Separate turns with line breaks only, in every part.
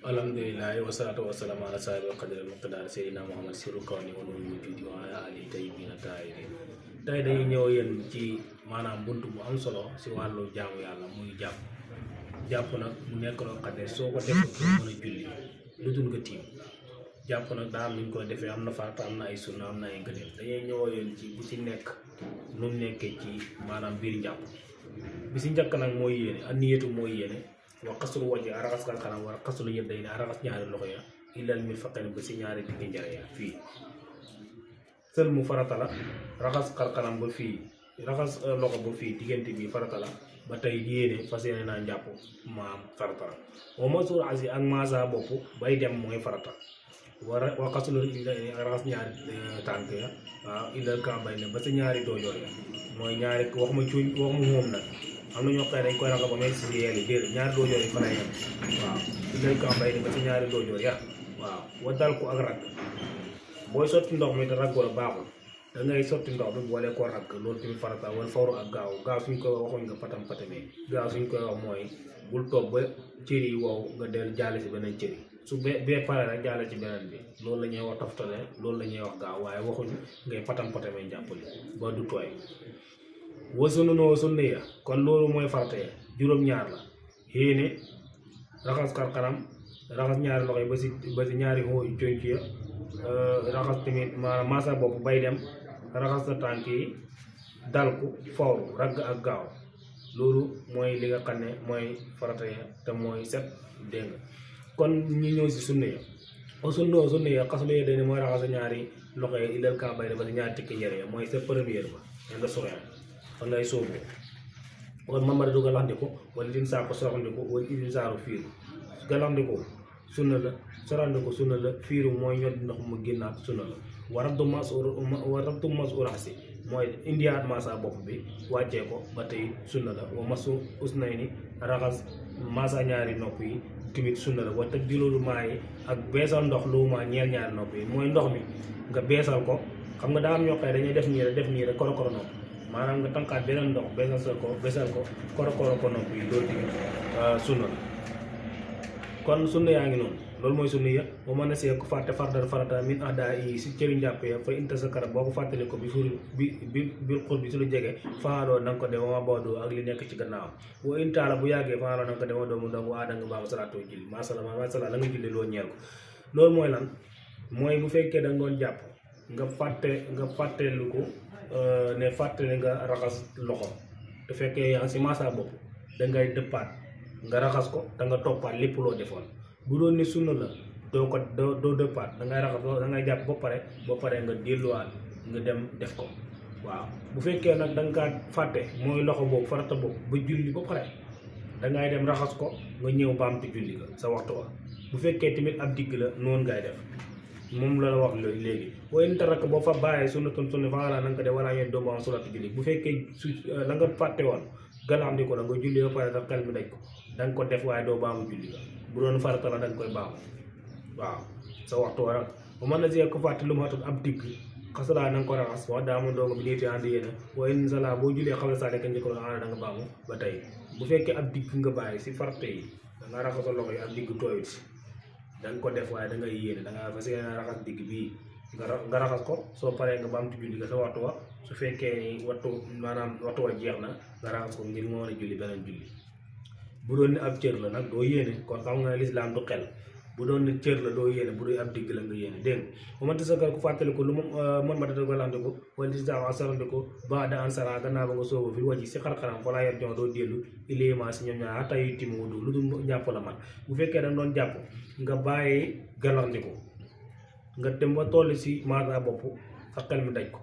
alhamdulillahi wassalatu wassalamu ala sahibil qadri muqtadar sayyidina muhammad siru kawni wa nuru wujudi wa ala ali tayyibina tahirin tay dañuy ñëw yeen ci manam buntu bu am solo ci walu jaamu yalla muy japp nak mu nekk lo xamne soko def ko mëna julli ludul nga tim japp nak da am ñu ko defé amna faata amna ay sunna amna ay ngëneel dañuy ñëw yeen ci bu ci nekk nu nekké ci manam biir japp bi ci ñëk nak moy yene aniyatu moy yene wa qasru wajhi aragas kan kanam war qasru yadayni aragas ñaari loxo ya ilal mirfaqayn ba ci ñaari digg njara ya fi seul mu farata la raxas kar kanam ba fi raxas loxo ba fi digënté bi farata la ba tay yene fasiyene na ñapp ma farata la wa masul azi ak maza bop bay dem moy farata wa qasru yadayni aragas ñaari tank ya ilal ka bay ne ba ci ñaari dojo ya moy ñaari waxuma ci waxuma mom nak amna ñoo xey dañ koy raga ba mel ci yéli dér ñaar dojo yi fa lay yam waaw ilay ka bay ba ci ñaari dojo ya waaw wadal ko ak rag boy sotti ndox mi da rag wala baaxul da ngay sotti ndox bi bolé ko rag loolu tamit farata wala fawru ak gaaw suñ ko waxoon nga patam patame gaaw suñ ko wax moy bul tok ba ciiri wow nga del jall ci benen ciiri su be paré rek jall ci benen bi loolu lañuy wax toftale loolu lañuy wax gaaw waye waxuñ ngay patam patame jappali ba du toy wasunu no sunniya kon lolu moy farata juroom ñaar la yene raxas kar kanam raxas ñaari loxay ba ci ñaari ho jonci ya raxas timit masa bop bay dem raxas sa tanki dal ko fawru rag ak gaaw lolu moy li nga xamne moy farata ya te moy set deng kon ñi ñew ci sunniya o sunniya xaslu ye dañ moy raxas ñaari loxay ilal ka bay ba ñaari tikki yere moy sa premier ba nga soya fa ngay sobo won mamara do galandiko wala din sa ko soxandiko wala din saaru fiiru galandiko sunna la sorandiko sunna la fiiru moy ñod ndox mu gennat sunna la warabdu mas'urasi moy indiat masa bop bi wacce ko batay sunna la wa masu usnayni ragas masa ñaari nopp yi timit sunna la wa tabdilul may ak beesal ndox lu ma ñeel ñaari nopp yi moy ndox mi nga beesal ko xam nga da am ñokay dañuy def ni rek koro nopp manam nga tankat benen ndox besal ko koro ko nopp yi loolu tamit sunna la kon sunna yaangi non loolu moy sunna ya mo man ci ko fatte fardal farata min ada yi ci ciëri japp ya fa inta sakara boko fatale ko bi fur bi xol bi ci lu jégué faalo nang ko de ma bodo ak li nekk ci gannaaw wo intala bu yagge faalo nang ko de do mu dong ada nga ba salatu julli ma sala la nga julli lo ñeel ko loolu moy lan moy bu fekke da ngon japp nga fatte lu ko ne fatale nga raxas loxo te fekke ya ci massa bop da ngay deppat nga raxas ko da nga toppat lepp lo defon bu doon ni sunna la do deppat da ngay raxas da ngay japp ba pare nga deluwat nga dem def ko waaw bu fekke nak da nga fatte moy loxo bop farata bop ba julli ba pare da ngay dem raxas ko nga ñew bamtu julli ga sa waxtu wa bu fekke timit ab digg la non ngay def mom la wax legi way ntarak bo fa baye sunnatun sunna fa ala nang ko de wala ngeen do ba salatu julli bu fekke la nga fatte won galam di ko nga julli ba pare da xel mi daj ko dang ko def way do baamu julli ga bu doon farata la dang koy baamu waaw sa waxtu wara bu man la je ko fatte lu ma tot ab digg xasala nang ko raxas wa daamu do bi niti andi yena way in sala bo julli xawla sa nek ko ana da nga baamu ba tay bu fekke ab digg nga baye ci farate yi da nga raxas loxo yi ab digg toyut dang ko def way da nga yene da nga fasé raxas digg bi nga raxas ko so paré nga bamtu julli ga sa waxtu wa su fekke ni waxtu manam waxtu wa jeexna nga raxas ko ngir mo wona julli benen julli bu doon ab cër la nak do yene kon xam nga l'islam du xel bu doon cër la do yene bu doy ab digg la nga yene deng bu man tassakal ku fatale ko lu man ma dafa galande ko wala ci taw asarande ko ba da ansara gana ba nga sobo fi waji ci xarxaram fa la yer jon do delu ilima ci ñom ñaar tay timu lu dul japp la man bu fekke da doon japp nga baye galande ko nga dem ba toll ci maada bop sa xel mi daj ko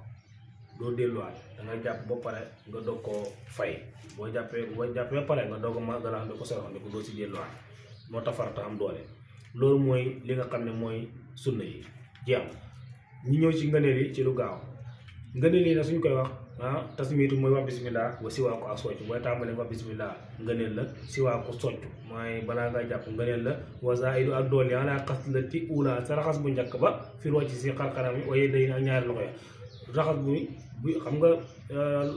do deluat da nga japp ba pare nga dog ko fay bo jappé ba pare nga dog ma galande ko saraxande ko do ci deluat mo tafarta am doole lolu moy li nga xamne moy sunna yi jeex ñi ñew ci ngeenel yi ci lu gaaw ngeenel yi na suñ koy wax tasmitu moy wax bismillah wa siwa ko aswatu boy tamale wax bismillah ngeenel la siwa ko soccu moy bala nga japp ngeenel la wa zaidu ak doole ala qaslati ula saraxas bu ñak ba fi rocci ci xarxaram yi waye day ñaar loxo ya raxas bu xam nga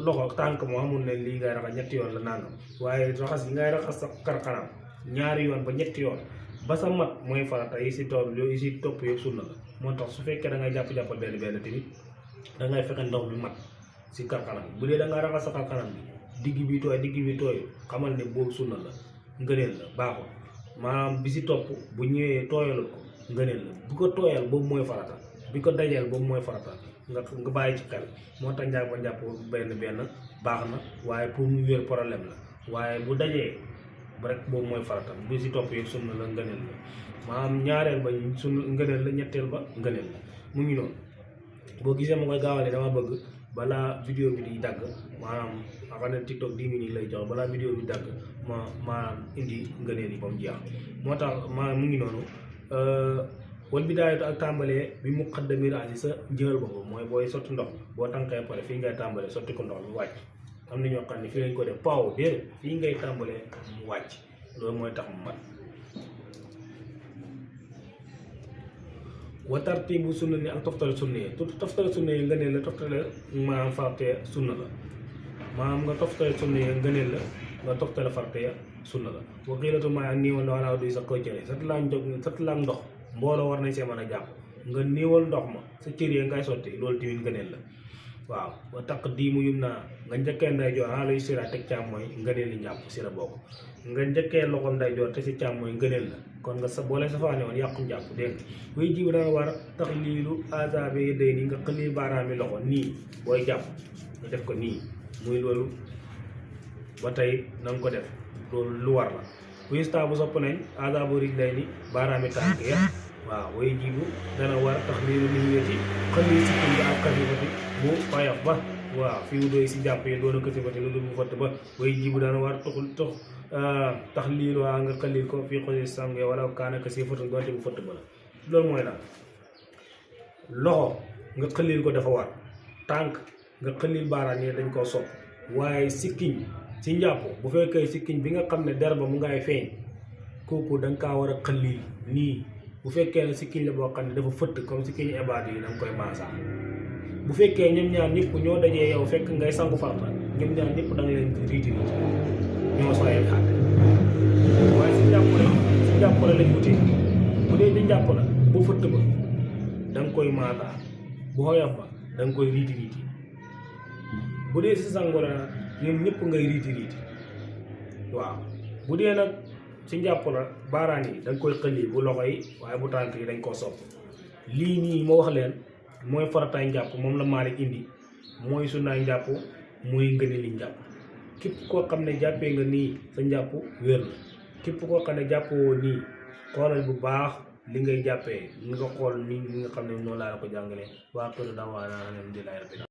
loxo tank mo amul ne li ngay raxas ñetti yoon la nangam waye raxas ngay raxas sa xarxaram ñaari yoon ba ñetti yoon ba sa mat mooy farata yi si topp yëpp sunna la moo tax su fekkee da ngay jàpp-jàppal benn tamit da ngay fexe ndox bi mat si karkanam bu dee da nga raxas sa karkanam bi digg bi tooy xamal ne boobu sunna la ngëneel la baaxul maanaam bi si topp bu ñëwee tooyalul ko ngëneel la bu ko tooyal boobu mooy farata bi ko dajeel boobu mooy farata nga bàyyi ci xel moo tax njàpp benn baax na waaye pour mu wér problème la waaye bu dajee rek boobu mooy farata bi si topp yëpp sunna la ngëneel la maanaam ñaareel ba sunna ngëneel la ñetteel ba ngëneel la mu ngi noonu boo gisee ma koy gaawale dama bëgg balaa vidéo bi di dagg maanaam xam ne TikTok 10 minutes lay jox balaa vidéo bi dagg maanaam indi ngëneel yi ba mu jeex moo tax maanaam mu ngi noonu wal bidaayatu ak tàmbalee bi muqaddami raasi sa njël boobu mooy booy sotti ndox boo tànkee pare fii ngay tàmbalee sotti ko ndox mi wàcc am na ñoo xam ne fii lañ ko def paaw déedéet fii ngay tàmbalee mu wàcc loolu mooy tax mu mat wa tartibu sunna ni ak toftale sunna yi toftale sunna yi ngëneel la toftale maanaam farte sunna la maanaam nga toftale sunna yi ngëneel la nga toftale farte sunna la wa xiilatu maa ak niiwal ndox laa duy sa koy cëre satlaan ndox mbooloo war nañ see mën a jàpp nga niiwal ndox ma sa cër yi ngay sotti loolu tamit ngëneel la waaw wa taq diimu yum naa nga njëkkee ndeyjoor lay sira teg càmmooñ ngëneel li njàpp si la bokk nga njëkkee loxo ndeyjoor te si càmmooñ ngëneel la kon nga sa boole safaane woon yàqu njàpp dégg nga buy jiw dana war tax liilu azabe yi day nii nga xëlil baaraami loxo nii booy jàpp nga def ko nii muy loolu ba tey na nga ko def loolu lu war la buy staabu sopp nañ azabu rij day ni baaraami tànk ya waaw way jibu dana war tax liilu niweti xëlil sikkim bi ak kasifati bu fayaf ba waaw fi mu doy si jàpp yi doona kasifati lu dul bu fott ba way jibu dana war tax liilu waa nga xëlil ko fii xosi sange wala kaana kasifatu doonte bu fott ba la loolu mooy la loxo nga xëlil ko dafa war tànk nga xëlil baaraan yi dañ koo sopp waaye sikkiñ si njàpp bu fekkee sikkiñ bi nga xam ne der ba mu ngay feeñ kooku da nga kaa war a xëlil nii bu fekkee ne sikkiñ la boo xam ne dafa fëtt comme sikkiñ ebaat yi da nga koy maasa bu fekkee ñoom ñaar ñëpp ñoo dajee yow fekk ngay sangu farata ñoom ñaar ñëpp da nga leen riiti ñoo sooyee xaat waaye si njàpp la lañ wutee bu dee di njàpp la bu fëtt ba da nga koy maasa bu xoyof ba da nga koy riiti bu dee si sangu la ñoom ñëpp ngay riiti waaw bu dee nag si njàpp la baaraan yi da nga koy xëlli bu loxo yi waaye bu tànk yi dañ koo sopp lii nii moo wax leen mooy farataay njàpp moom la Maalik indi mooy sunnaay njàpp mooy ngëneeli njàpp képp koo xam ne jàppee nga nii sa njàpp wér na képp koo xam ne jàppoo nii xoolal bu baax li ngay jàppee nga xool ni nga xam ne noonu laa la ko jàngalee waa kër daawaana alhamdulillahi rabbil